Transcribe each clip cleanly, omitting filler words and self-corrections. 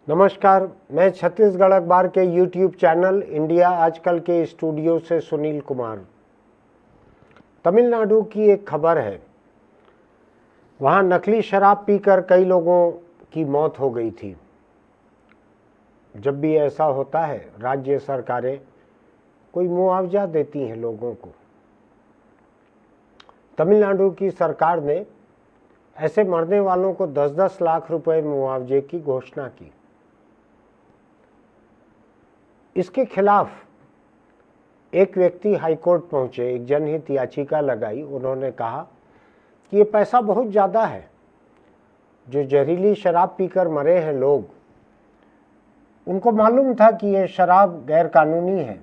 नमस्कार, मैं छत्तीसगढ़ अखबार के यूट्यूब चैनल इंडिया आजकल के स्टूडियो से सुनील कुमार। तमिलनाडु की एक खबर है, वहाँ नकली शराब पीकर कई लोगों की मौत हो गई थी। जब भी ऐसा होता है, राज्य सरकारें कोई मुआवजा देती हैं लोगों को। तमिलनाडु की सरकार ने ऐसे मरने वालों को 10-10 लाख रुपए मुआवजे की घोषणा की। इसके खिलाफ एक व्यक्ति हाईकोर्ट पहुंचे, एक जनहित याचिका लगाई। उन्होंने कहा कि ये पैसा बहुत ज़्यादा है। जो जहरीली शराब पीकर मरे हैं लोग, उनको मालूम था कि ये शराब गैर कानूनी है।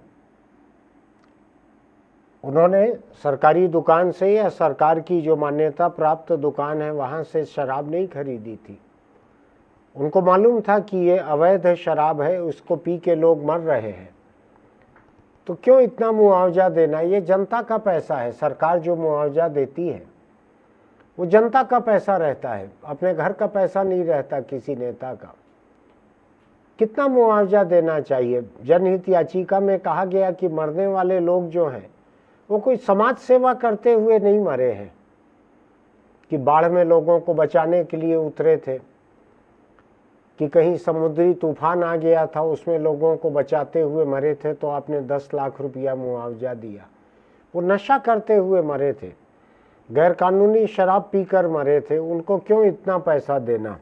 उन्होंने सरकारी दुकान से या सरकार की जो मान्यता प्राप्त दुकान है वहाँ से शराब नहीं खरीदी थी। उनको मालूम था कि ये अवैध शराब है, उसको पी के लोग मर रहे हैं। तो क्यों इतना मुआवजा देना? ये जनता का पैसा है। सरकार जो मुआवजा देती है वो जनता का पैसा रहता है, अपने घर का पैसा नहीं रहता किसी नेता का। कितना मुआवजा देना चाहिए? जनहित याचिका में कहा गया कि मरने वाले लोग जो हैं वो कोई समाज सेवा करते हुए नहीं मरे हैं, कि बाढ़ में लोगों को बचाने के लिए उतरे थे, कि कहीं समुद्री तूफान आ गया था उसमें लोगों को बचाते हुए मरे थे तो आपने 10 लाख रुपया मुआवजा दिया। वो नशा करते हुए मरे थे, गैरकानूनी शराब पीकर मरे थे, उनको क्यों इतना पैसा देना?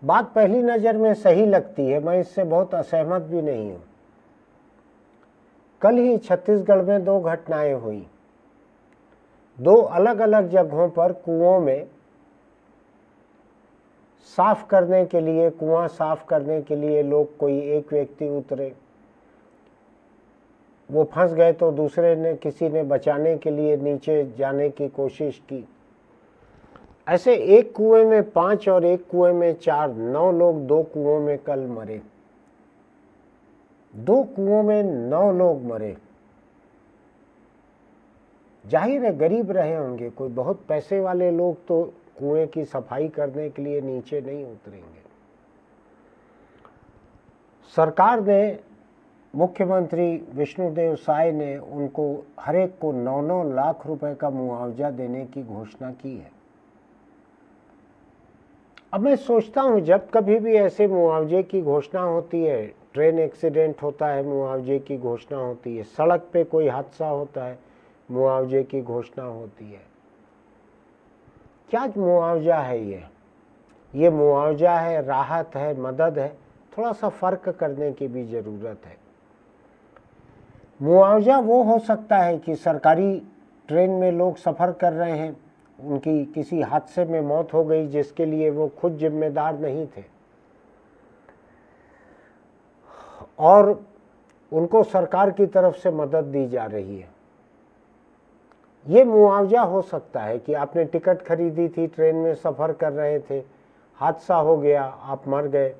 बात पहली नज़र में सही लगती है, मैं इससे बहुत असहमत भी नहीं हूँ। कल ही छत्तीसगढ़ में 2 घटनाएं हुई। 2 अलग अलग जगहों पर कुओं में साफ करने के लिए, कुआं साफ करने के लिए लोग, कोई एक व्यक्ति उतरे, वो फंस गए तो दूसरे ने, किसी ने बचाने के लिए नीचे जाने की कोशिश की। ऐसे एक कुएं में 5 और एक कुएं में 4, 9 लोग 2 कुओं में कल मरे। 2 कुओं में 9 लोग मरे। जाहिर है गरीब रहे होंगे, कोई बहुत पैसे वाले लोग तो कुएं की सफाई करने के लिए नीचे नहीं उतरेंगे। सरकार ने, मुख्यमंत्री विष्णुदेव साय ने उनको हर एक को 9-9 लाख रुपए का मुआवजा देने की घोषणा की है। अब मैं सोचता हूं, जब कभी भी ऐसे मुआवजे की घोषणा होती है, ट्रेन एक्सीडेंट होता है मुआवजे की घोषणा होती है, सड़क पे कोई हादसा होता है मुआवजे की घोषणा होती है। क्या मुआवजा है ये मुआवजा है, राहत है, मदद है? थोड़ा सा फर्क करने की भी ज़रूरत है। मुआवजा वो हो सकता है कि सरकारी ट्रेन में लोग सफ़र कर रहे हैं, उनकी किसी हादसे में मौत हो गई जिसके लिए वो खुद जिम्मेदार नहीं थे, और उनको सरकार की तरफ से मदद दी जा रही है। ये मुआवजा हो सकता है कि आपने टिकट खरीदी थी, ट्रेन में सफ़र कर रहे थे, हादसा हो गया, आप मर गए,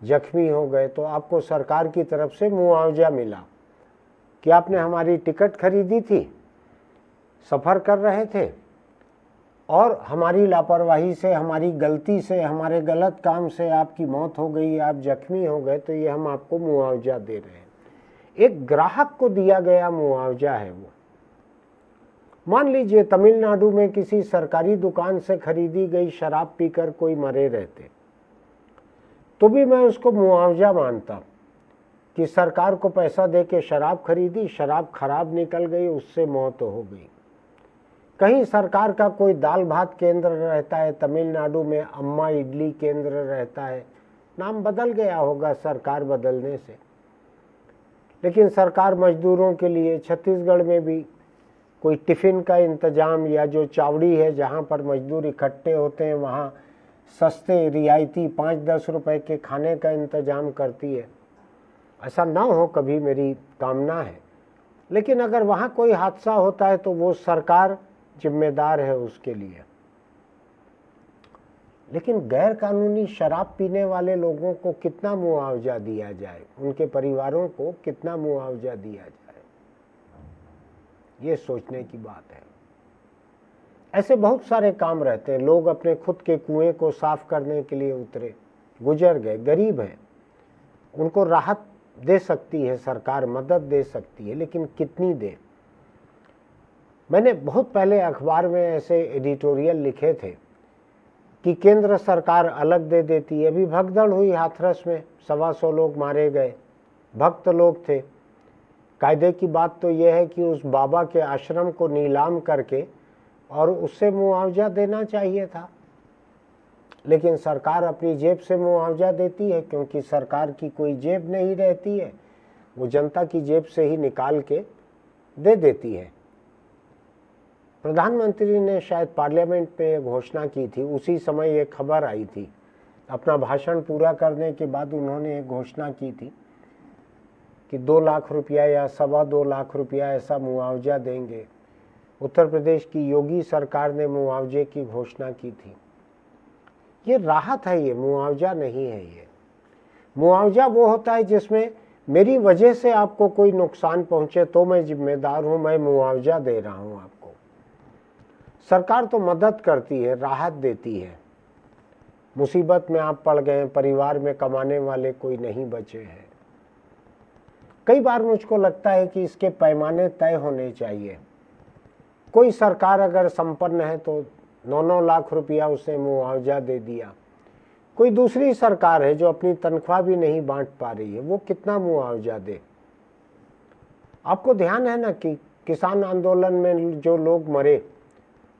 जख्मी हो गए, तो आपको सरकार की तरफ से मुआवजा मिला कि आपने हमारी टिकट खरीदी थी, सफ़र कर रहे थे, और हमारी लापरवाही से, हमारी गलती से, हमारे गलत काम से आपकी मौत हो गई, आप जख्मी हो गए, तो ये हम आपको मुआवजा दे रहे हैं। एक ग्राहक को दिया गया मुआवजा है वो। मान लीजिए तमिलनाडु में किसी सरकारी दुकान से खरीदी गई शराब पीकर कोई मरे रहते, तो भी मैं उसको मुआवजा मानता कि सरकार को पैसा दे के शराब खरीदी, शराब खराब निकल गई, उससे मौत हो गई। कहीं सरकार का कोई दाल भात केंद्र रहता है तमिलनाडु में, अम्मा इडली केंद्र रहता है, नाम बदल गया होगा सरकार बदलने से, लेकिन सरकार मजदूरों के लिए छत्तीसगढ़ में भी कोई टिफ़िन का इंतज़ाम, या जो चावड़ी है जहाँ पर मजदूर इकट्ठे होते हैं वहाँ सस्ते रियायती 5-10 रुपए के खाने का इंतज़ाम करती है। ऐसा ना हो कभी, मेरी कामना है, लेकिन अगर वहाँ कोई हादसा होता है तो वो सरकार जिम्मेदार है उसके लिए। लेकिन गैर कानूनी शराब पीने वाले लोगों को कितना मुआवजा दिया जाए, उनके परिवारों को कितना मुआवजा दिया जाए, ये सोचने की बात है। ऐसे बहुत सारे काम रहते हैं। लोग अपने खुद के कुएं को साफ करने के लिए उतरे, गुजर गए, गरीब हैं, उनको राहत दे सकती है सरकार, मदद दे सकती है, लेकिन कितनी दे। मैंने बहुत पहले अखबार में ऐसे एडिटोरियल लिखे थे कि केंद्र सरकार अलग दे देती है। अभी भगदड़ हुई हाथरस में, 125 लोग मारे गए, भक्त लोग थे। कायदे की बात तो यह है कि उस बाबा के आश्रम को नीलाम करके और उससे मुआवजा देना चाहिए था, लेकिन सरकार अपनी जेब से मुआवजा देती है, क्योंकि सरकार की कोई जेब नहीं रहती है, वो जनता की जेब से ही निकाल के दे देती है। प्रधानमंत्री ने शायद पार्लियामेंट में घोषणा की थी, उसी समय ये खबर आई थी। अपना भाषण पूरा करने के बाद उन्होंने एक घोषणा की थी कि 2 लाख रुपया या 2.25 लाख रुपया ऐसा मुआवजा देंगे। उत्तर प्रदेश की योगी सरकार ने मुआवजे की घोषणा की थी। ये राहत है, ये मुआवजा नहीं है। ये मुआवजा वो होता है जिसमें मेरी वजह से आपको कोई नुकसान पहुंचे तो मैं जिम्मेदार हूं, मैं मुआवजा दे रहा हूं आपको। सरकार तो मदद करती है, राहत देती है। मुसीबत में आप पड़ गए, परिवार में कमाने वाले कोई नहीं बचे हैं। कई बार मुझको लगता है कि इसके पैमाने तय होने चाहिए। कोई सरकार अगर संपन्न है तो 9-9 लाख रुपया उसे मुआवजा दे दिया। कोई दूसरी सरकार है जो अपनी तनख्वाह भी नहीं बांट पा रही है, वो कितना मुआवजा दे। आपको ध्यान है ना कि किसान आंदोलन में जो लोग मरे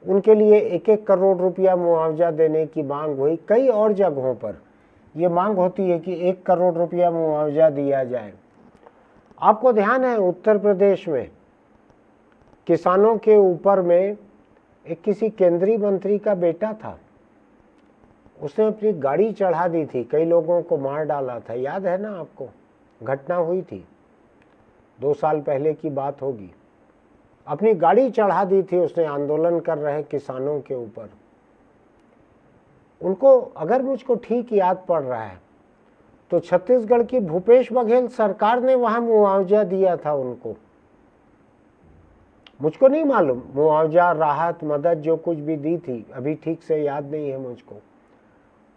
उनके लिए 1-1 करोड़ रुपया मुआवजा देने की मांग हुई। कई और जगहों पर ये मांग होती है कि 1 करोड़ रुपया मुआवजा दिया जाए। आपको ध्यान है उत्तर प्रदेश में किसानों के ऊपर में एक किसी केंद्रीय मंत्री का बेटा था, उसने अपनी गाड़ी चढ़ा दी थी, कई लोगों को मार डाला था। याद है ना आपको, घटना हुई थी, 2 साल पहले की बात होगी। अपनी गाड़ी चढ़ा दी थी उसने आंदोलन कर रहे किसानों के ऊपर। उनको अगर मुझको ठीक याद पड़ रहा है तो छत्तीसगढ़ की भूपेश बघेल सरकार ने वहां मुआवजा दिया था उनको। मुझको नहीं मालूम, मुआवजा, राहत, मदद जो कुछ भी दी थी, अभी ठीक से याद नहीं है मुझको,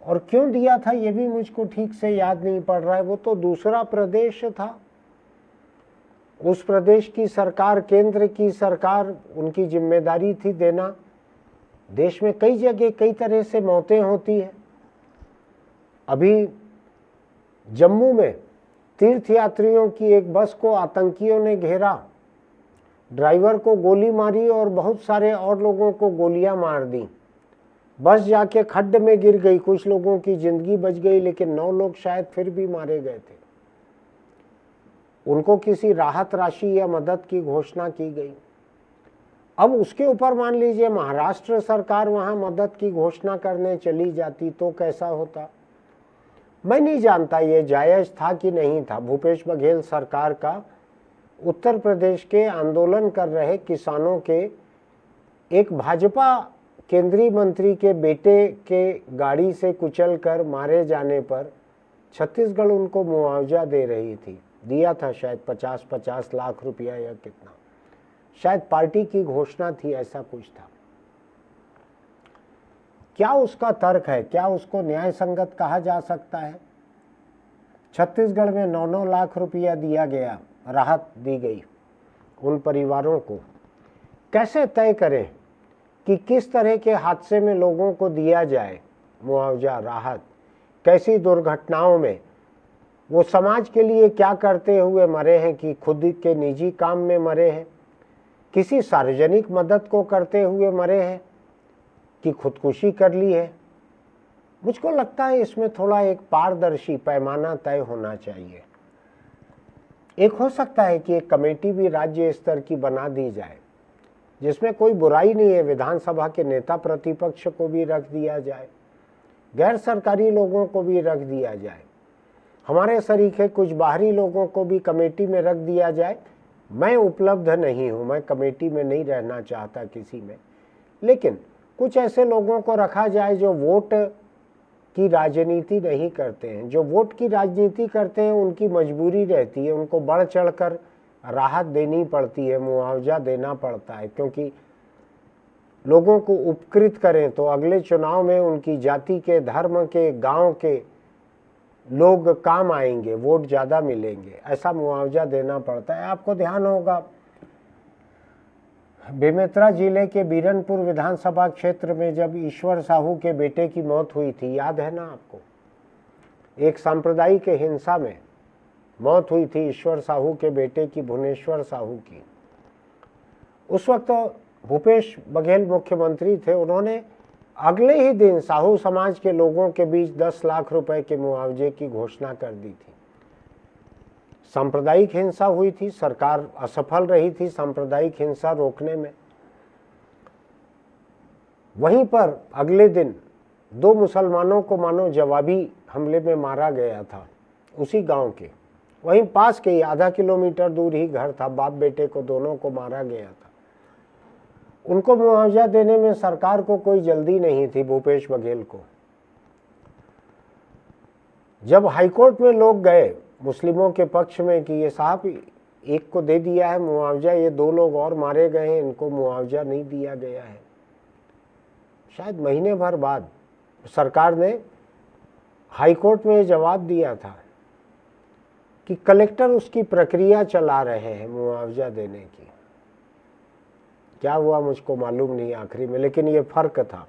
और क्यों दिया था ये भी मुझको ठीक से याद नहीं पड़ रहा है। वो तो दूसरा प्रदेश था, उस प्रदेश की सरकार, केंद्र की सरकार, उनकी जिम्मेदारी थी देना। देश में कई जगह कई तरह से मौतें होती है। अभी जम्मू में तीर्थयात्रियों की एक बस को आतंकियों ने घेरा, ड्राइवर को गोली मारी और बहुत सारे और लोगों को गोलियां मार दी। बस जाके खड्ड में गिर गई, कुछ लोगों की जिंदगी बच गई, लेकिन 9 लोग शायद फिर भी मारे गए थे। उनको किसी राहत राशि या मदद की घोषणा की गई। अब उसके ऊपर मान लीजिए महाराष्ट्र सरकार वहां मदद की घोषणा करने चली जाती तो कैसा होता। मैं नहीं जानता ये जायज था कि नहीं था। भूपेश बघेल सरकार का उत्तर प्रदेश के आंदोलन कर रहे किसानों के एक भाजपा केंद्रीय मंत्री के बेटे के गाड़ी से कुचल कर मारे जाने पर छत्तीसगढ़ उनको मुआवजा दे रही थी, दिया था शायद 50-50 लाख रुपया या कितना, शायद पार्टी की घोषणा थी, ऐसा कुछ था। क्या उसका तर्क है, क्या उसको न्याय संगत कहा जा सकता है? छत्तीसगढ़ में 9-9 लाख रुपया दिया गया, राहत दी गई उन परिवारों को। कैसे तय करें कि किस तरह के हादसे में लोगों को दिया जाए मुआवजा, राहत? कैसी दुर्घटनाओं में वो समाज के लिए क्या करते हुए मरे हैं, कि खुद के निजी काम में मरे हैं, किसी सार्वजनिक मदद को करते हुए मरे हैं, कि खुदकुशी कर ली है? मुझको लगता है इसमें थोड़ा एक पारदर्शी पैमाना तय होना चाहिए। एक हो सकता है कि एक कमेटी भी राज्य स्तर की बना दी जाए, जिसमें कोई बुराई नहीं है। विधानसभा के नेता प्रतिपक्ष को भी रख दिया जाए, गैर सरकारी लोगों को भी रख दिया जाए, हमारे सरीखे कुछ बाहरी लोगों को भी कमेटी में रख दिया जाए। मैं उपलब्ध नहीं हूं, मैं कमेटी में नहीं रहना चाहता किसी में, लेकिन कुछ ऐसे लोगों को रखा जाए जो वोट की राजनीति नहीं करते हैं। जो वोट की राजनीति करते हैं उनकी मजबूरी रहती है, उनको बढ़ चढ़कर राहत देनी पड़ती है, मुआवजा देना पड़ता है, क्योंकि लोगों को उपकृत करें तो अगले चुनाव में उनकी जाति के, धर्म के, गांव के लोग काम आएंगे, वोट ज़्यादा मिलेंगे, ऐसा मुआवजा देना पड़ता है। आपको ध्यान होगा बेमेतरा जिले के बीरनपुर विधानसभा क्षेत्र में जब ईश्वर साहू के बेटे की मौत हुई थी, याद है ना आपको? एक सांप्रदायिक हिंसा में मौत हुई थी ईश्वर साहू के बेटे की, भुवनेश्वर साहू की। उस वक्त भूपेश बघेल मुख्यमंत्री थे। उन्होंने अगले ही दिन साहू समाज के लोगों के बीच 10 लाख रुपए के मुआवजे की घोषणा कर दी थी। सांप्रदायिक हिंसा हुई थी, सरकार असफल रही थी सांप्रदायिक हिंसा रोकने में। वहीं पर अगले दिन 2 मुसलमानों को मानो जवाबी हमले में मारा गया था, उसी गांव के, वहीं पास के ही आधा किलोमीटर दूर ही घर था। बाप बेटे को दोनों को मारा गया था। उनको मुआवजा देने में सरकार को कोई जल्दी नहीं थी, भूपेश बघेल को। जब हाईकोर्ट में लोग गए मुस्लिमों के पक्ष में कि ये साहब एक को दे दिया है मुआवजा, ये 2 लोग और मारे गए हैं, इनको मुआवजा नहीं दिया गया है, शायद महीने भर बाद सरकार ने हाईकोर्ट में जवाब दिया था कि कलेक्टर उसकी प्रक्रिया चला रहे हैं मुआवजा देने की। क्या हुआ मुझको मालूम नहीं आखिरी में, लेकिन ये फर्क था,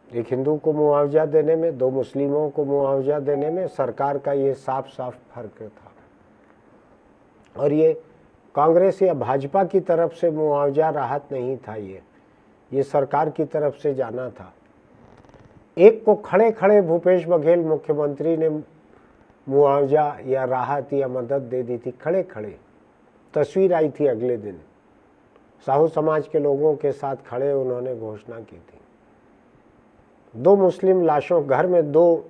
एक हिंदू को मुआवजा देने में, 2 मुस्लिमों को मुआवजा देने में सरकार का ये साफ साफ फर्क था। और ये कांग्रेस या भाजपा की तरफ से मुआवजा राहत नहीं था, ये सरकार की तरफ से जाना था। एक को खड़े खड़े भूपेश बघेल मुख्यमंत्री ने मुआवजा या राहत या मदद दे दी थी, खड़े खड़े। तस्वीर आई थी अगले दिन, साहू समाज के लोगों के साथ खड़े उन्होंने घोषणा की थी। 2 मुस्लिम लाशों, घर में 2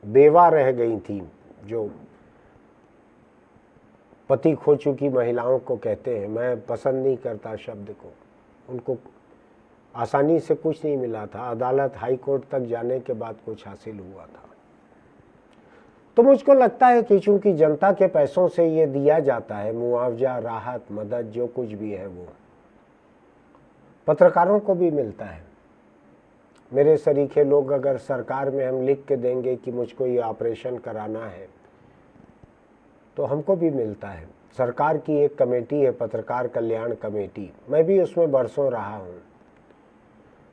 बेवा रह गई थी, जो पति खो चुकी महिलाओं को कहते हैं, मैं पसंद नहीं करता शब्द को। उनको आसानी से कुछ नहीं मिला था, अदालत हाई कोर्ट तक जाने के बाद कुछ हासिल हुआ था। तो मुझको लगता है कि चूंकि जनता के पैसों से ये दिया जाता है मुआवजा, राहत, मदद, जो कुछ भी है, वो पत्रकारों को भी मिलता है। मेरे सरीखे लोग अगर सरकार में हम लिख के देंगे कि मुझको ये ऑपरेशन कराना है, तो हमको भी मिलता है। सरकार की एक कमेटी है, पत्रकार कल्याण कमेटी, मैं भी उसमें बरसों रहा हूँ।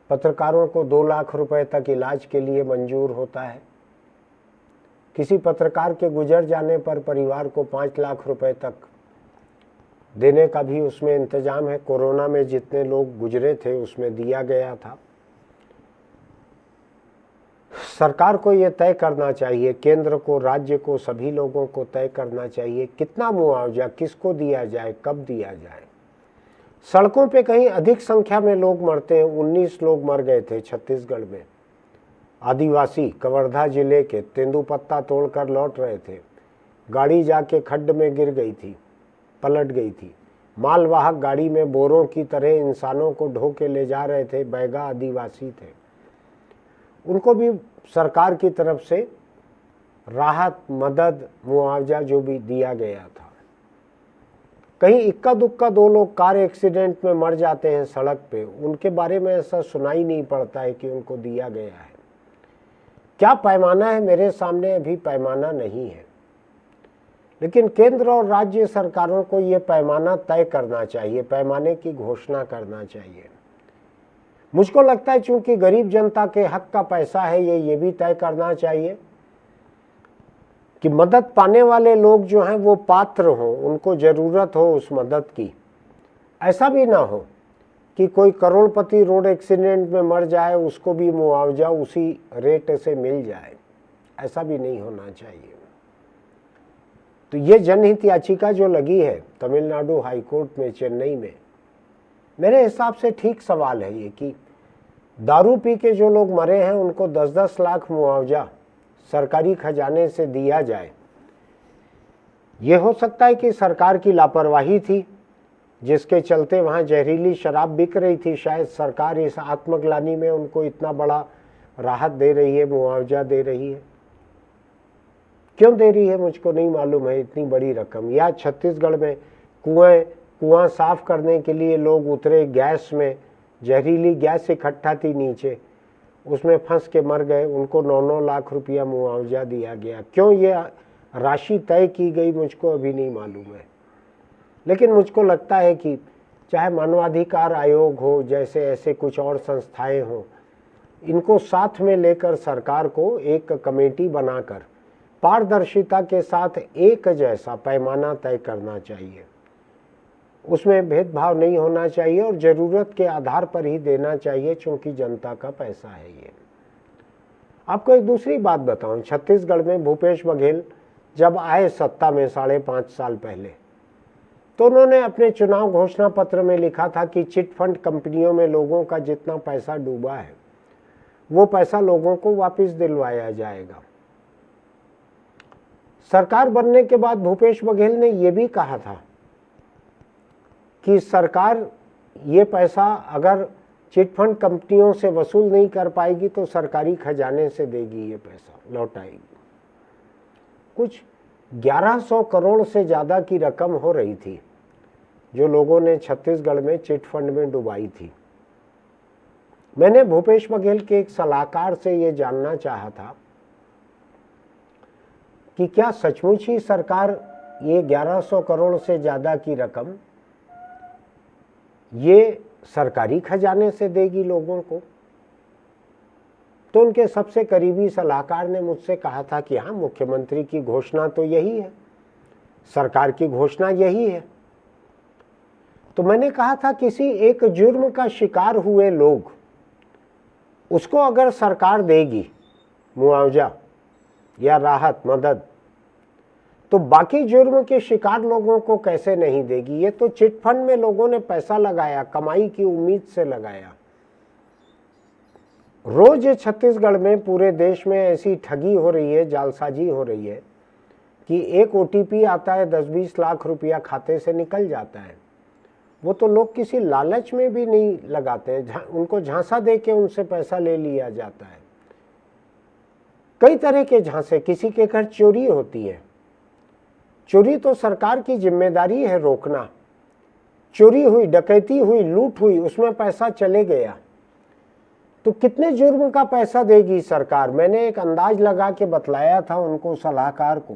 पत्रकारों को 2 लाख रुपए तक इलाज के लिए मंजूर होता है। किसी पत्रकार के गुजर जाने पर परिवार को 5 लाख रुपए तक देने का भी उसमें इंतजाम है। कोरोना में जितने लोग गुजरे थे उसमें दिया गया था। सरकार को ये तय करना चाहिए, केंद्र को, राज्य को, सभी लोगों को तय करना चाहिए कितना मुआवजा किसको दिया जाए, कब दिया जाए। सड़कों पे कहीं अधिक संख्या में लोग मरते हैं। 19 लोग मर गए थे छत्तीसगढ़ में, आदिवासी कवर्धा जिले के, तेंदुपत्ता तोड़कर लौट रहे थे, गाड़ी जाके खड्ड में गिर गई थी, पलट गई थी। मालवाहक गाड़ी में बोरों की तरह इंसानों को ढो के ले जा रहे थे, बैगा आदिवासी थे। उनको भी सरकार की तरफ से राहत, मदद, मुआवजा जो भी दिया गया था। कहीं इक्का दुक्का 2 लोग कार एक्सीडेंट में मर जाते हैं सड़क पे, उनके बारे में ऐसा सुनाई नहीं पड़ता है कि उनको दिया गया है। क्या पैमाना है, मेरे सामने अभी पैमाना नहीं है, लेकिन केंद्र और राज्य सरकारों को ये पैमाना तय करना चाहिए, पैमाने की घोषणा करना चाहिए। मुझको लगता है चूंकि गरीब जनता के हक का पैसा है, ये भी तय करना चाहिए कि मदद पाने वाले लोग जो हैं वो पात्र हों, उनको ज़रूरत हो उस मदद की। ऐसा भी ना हो कि कोई करोड़पति रोड एक्सीडेंट में मर जाए, उसको भी मुआवजा उसी रेट से मिल जाए, ऐसा भी नहीं होना चाहिए। तो ये जनहित याचिका जो लगी है तमिलनाडु हाईकोर्ट में, चेन्नई में, मेरे हिसाब से ठीक सवाल है ये कि दारू पी के जो लोग मरे हैं उनको 10-10 लाख मुआवजा सरकारी खजाने से दिया जाए। ये हो सकता है कि सरकार की लापरवाही थी जिसके चलते वहाँ जहरीली शराब बिक रही थी, शायद सरकार इस आत्मग्लानि में उनको इतना बड़ा राहत दे रही है, मुआवजा दे रही है। क्यों दे रही है मुझको नहीं मालूम है इतनी बड़ी रकम। या छत्तीसगढ़ में कुआं साफ करने के लिए लोग उतरे, गैस में जहरीली गैस इकट्ठा थी नीचे, उसमें फंस के मर गए, उनको 9-9 लाख रुपया मुआवजा दिया गया। क्यों ये राशि तय की गई मुझको अभी नहीं मालूम है, लेकिन मुझको लगता है कि चाहे मानवाधिकार आयोग हो, जैसे ऐसे कुछ और संस्थाएं हों, इनको साथ में लेकर सरकार को एक कमेटी बनाकर पारदर्शिता के साथ एक जैसा पैमाना तय करना चाहिए। उसमें भेदभाव नहीं होना चाहिए और ज़रूरत के आधार पर ही देना चाहिए, क्योंकि जनता का पैसा है ये। आपको एक दूसरी बात बताऊं, छत्तीसगढ़ में भूपेश बघेल जब आए सत्ता में 5.5 साल पहले, तो उन्होंने अपने चुनाव घोषणा पत्र में लिखा था कि चिट फंड कंपनियों में लोगों का जितना पैसा डूबा है वो पैसा लोगों को वापस दिलवाया जाएगा। सरकार बनने के बाद भूपेश बघेल ने यह भी कहा था कि सरकार ये पैसा अगर चिट फंड कंपनियों से वसूल नहीं कर पाएगी तो सरकारी खजाने से देगी, ये पैसा लौटाएगी। कुछ 1100 करोड़ से ज़्यादा की रकम हो रही थी जो लोगों ने छत्तीसगढ़ में चिट फंड में डुबाई थी। मैंने भूपेश बघेल के एक सलाहकार से ये जानना चाहा था कि क्या सचमुच ही सरकार ये 1100 करोड़ से ज़्यादा की रकम ये सरकारी खजाने से देगी लोगों को। तो उनके सबसे करीबी सलाहकार ने मुझसे कहा था कि हाँ, मुख्यमंत्री की घोषणा तो यही है, सरकार की घोषणा यही है। तो मैंने कहा था किसी एक जुर्म का शिकार हुए लोग, उसको अगर सरकार देगी मुआवजा या राहत मदद, तो बाकी जुर्म के शिकार लोगों को कैसे नहीं देगी। ये तो चिट फंड में लोगों ने पैसा लगाया, कमाई की उम्मीद से लगाया। रोज छत्तीसगढ़ में, पूरे देश में ऐसी ठगी हो रही है, जालसाजी हो रही है कि एक OTP आता है, 10-20 लाख रुपया खाते से निकल जाता है। वो तो लोग किसी लालच में भी नहीं लगाते हैं, उनको झांसा दे के उनसे पैसा ले लिया जाता है। कई तरह के झांसे, किसी के घर चोरी होती है, चोरी तो सरकार की जिम्मेदारी है रोकना। चोरी हुई, डकैती हुई, लूट हुई, उसमें पैसा चले गया तो कितने जुर्म का पैसा देगी सरकार। मैंने एक अंदाज लगा के बतलाया था उनको, सलाहकार को,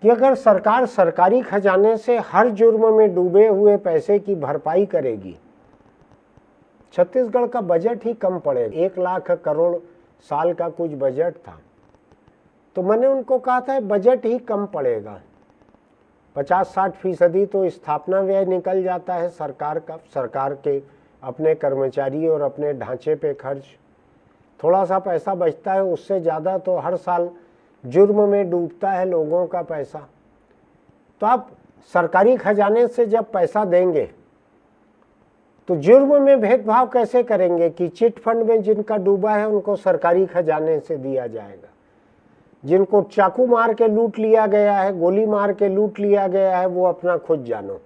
कि अगर सरकार सरकारी खजाने से हर जुर्म में डूबे हुए पैसे की भरपाई करेगी, छत्तीसगढ़ का बजट ही कम पड़ेगा। 1 लाख करोड़ साल का कुछ बजट था, तो मैंने उनको कहा था बजट ही कम पड़ेगा। 50-60% तो स्थापना व्यय निकल जाता है सरकार का, सरकार के अपने कर्मचारी और अपने ढांचे पे खर्च। थोड़ा सा पैसा बचता है, उससे ज़्यादा तो हर साल जुर्म में डूबता है लोगों का पैसा। तो आप सरकारी खजाने से जब पैसा देंगे तो जुर्म में भेदभाव कैसे करेंगे कि चिट फंड में जिनका डूबा है उनको सरकारी खजाने से दिया जाएगा, जिनको चाकू मार के लूट लिया गया है, गोली मार के लूट लिया गया है, वो अपना खुद जानो।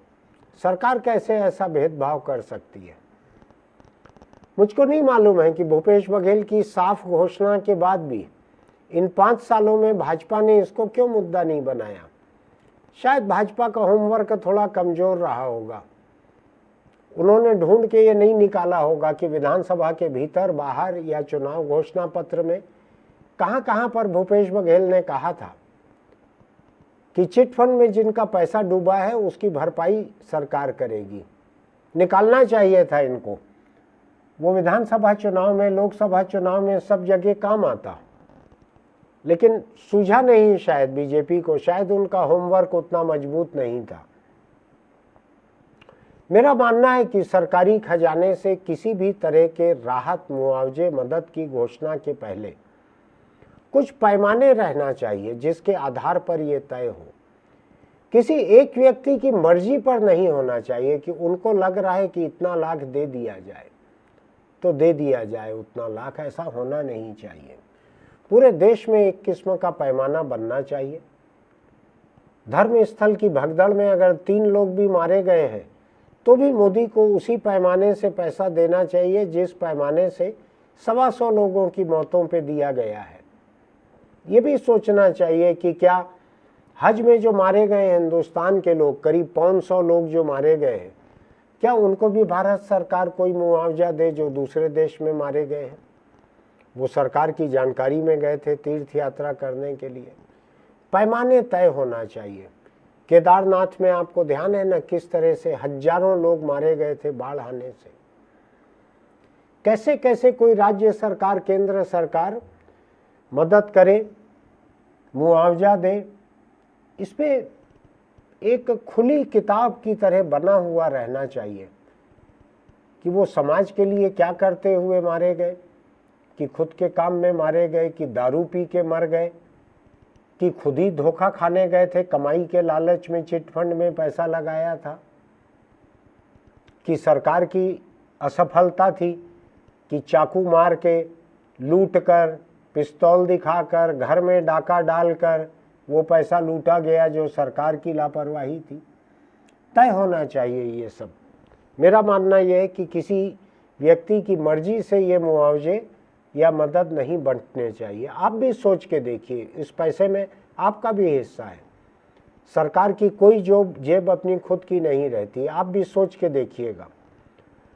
सरकार कैसे ऐसा भेदभाव कर सकती है। मुझको नहीं मालूम है कि भूपेश बघेल की साफ घोषणा के बाद भी इन 5 सालों में भाजपा ने इसको क्यों मुद्दा नहीं बनाया। शायद भाजपा का होमवर्क थोड़ा कमजोर रहा होगा, उन्होंने ढूंढ के ये नहीं निकाला होगा कि विधानसभा के भीतर बाहर या चुनाव घोषणा पत्र में कहां कहां पर भूपेश बघेल ने कहा था कि चिट फंड में जिनका पैसा डूबा है उसकी भरपाई सरकार करेगी। निकालना चाहिए था इनको, वो विधानसभा चुनाव में, लोकसभा चुनाव में सब जगह काम आता, लेकिन सूझा नहीं शायद बीजेपी को, शायद उनका होमवर्क उतना मजबूत नहीं था। मेरा मानना है कि सरकारी खजाने से किसी भी तरह के राहत, मुआवजे, मदद की घोषणा के पहले कुछ पैमाने रहना चाहिए जिसके आधार पर यह तय हो। किसी एक व्यक्ति की मर्जी पर नहीं होना चाहिए कि उनको लग रहा है कि इतना लाख दे दिया जाए तो दे दिया जाए उतना लाख, ऐसा होना नहीं चाहिए। पूरे देश में एक किस्म का पैमाना बनना चाहिए। धर्म स्थल की भगदड़ में अगर 3 लोग भी मारे गए हैं तो भी मोदी को उसी पैमाने से पैसा देना चाहिए जिस पैमाने से 125 लोगों की मौतों पे दिया गया है। ये भी सोचना चाहिए कि क्या हज में जो मारे गए हिंदुस्तान के लोग, करीब 500 लोग जो मारे गए हैं, क्या उनको भी भारत सरकार कोई मुआवजा दे जो दूसरे देश में मारे गए हैं? वो सरकार की जानकारी में गए थे तीर्थ यात्रा करने के लिए। पैमाने तय होना चाहिए। केदारनाथ में आपको ध्यान है ना किस तरह से हजारों लोग मारे गए थे बाढ़ आने से। कैसे कैसे कोई राज्य सरकार, केंद्र सरकार मदद करे, मुआवजा दे, इस पे एक खुली किताब की तरह बना हुआ रहना चाहिए कि वो समाज के लिए क्या करते हुए मारे गए, कि खुद के काम में मारे गए, कि दारू पी के मर गए, कि खुद ही धोखा खाने गए थे, कमाई के लालच में चिट फंड में पैसा लगाया था, कि सरकार की असफलता थी कि चाकू मार के, लूट कर, पिस्तौल दिखाकर, घर में डाका डालकर वो पैसा लूटा गया जो सरकार की लापरवाही थी। तय होना चाहिए ये सब। मेरा मानना यह है कि किसी व्यक्ति की मर्जी से ये मुआवजे या मदद नहीं बंटने चाहिए। आप भी सोच के देखिए, इस पैसे में आपका भी हिस्सा है। सरकार की कोई जेब अपनी खुद की नहीं रहती। आप भी सोच के देखिएगा।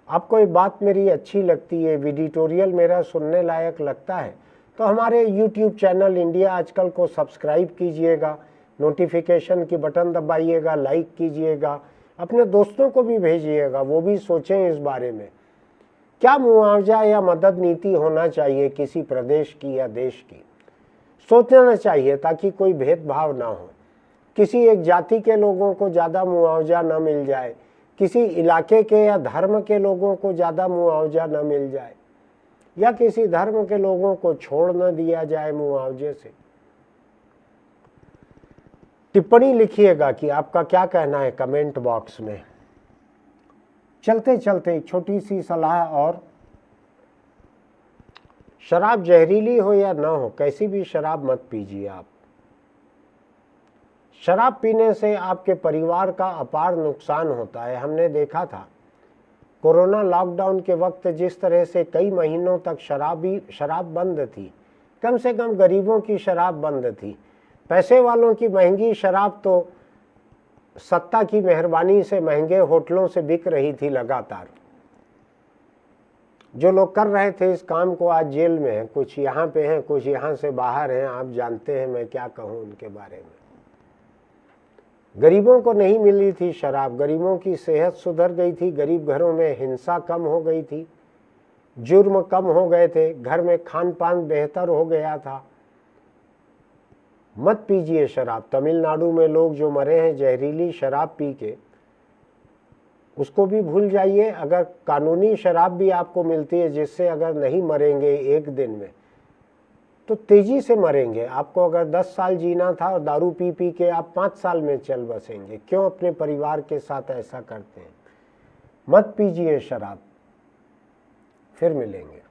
आपको ये बात मेरी अच्छी लगती है, एडिटोरियल मेरा सुनने लायक लगता है, तो हमारे YouTube चैनल इंडिया आजकल को सब्सक्राइब कीजिएगा, नोटिफिकेशन की बटन दबाइएगा, लाइक कीजिएगा, अपने दोस्तों को भी भेजिएगा, वो भी सोचें इस बारे में। क्या मुआवजा या मदद नीति होना चाहिए किसी प्रदेश की या देश की? सोचना चाहिए ताकि कोई भेदभाव ना हो, किसी एक जाति के लोगों को ज़्यादा मुआवजा न मिल जाए, किसी इलाके के या धर्म के लोगों को ज़्यादा मुआवजा न मिल जाए, या किसी धर्म के लोगों को छोड़ न दिया जाए मुआवजे से। टिप्पणी लिखिएगा कि आपका क्या कहना है कमेंट बॉक्स में। चलते चलते एक छोटी सी सलाह और, शराब जहरीली हो या ना हो, कैसी भी शराब मत पीजिए आप। शराब पीने से आपके परिवार का अपार नुकसान होता है। हमने देखा था कोरोना लॉकडाउन के वक्त जिस तरह से कई महीनों तक शराब बंद थी, कम से कम गरीबों की शराब बंद थी। पैसे वालों की महंगी शराब तो सत्ता की मेहरबानी से महंगे होटलों से बिक रही थी लगातार। जो लोग कर रहे थे इस काम को आज जेल में हैं, कुछ यहाँ पे हैं, कुछ यहाँ से बाहर हैं। आप जानते हैं मैं क्या कहूँ उनके बारे में। गरीबों को नहीं मिली थी शराब, गरीबों की सेहत सुधर गई थी, गरीब घरों में हिंसा कम हो गई थी, जुर्म कम हो गए थे, घर में खान पान बेहतर हो गया था। मत पीजिए शराब। तमिलनाडु में लोग जो मरे हैं जहरीली शराब पी के, उसको भी भूल जाइए। अगर कानूनी शराब भी आपको मिलती है जिससे अगर नहीं मरेंगे एक दिन में, तो तेजी से मरेंगे। आपको अगर 10 साल जीना था और दारू पी पी के आप 5 साल में चल बसेंगे। क्यों अपने परिवार के साथ ऐसा करते हैं? मत पीजिए शराब। फिर मिलेंगे।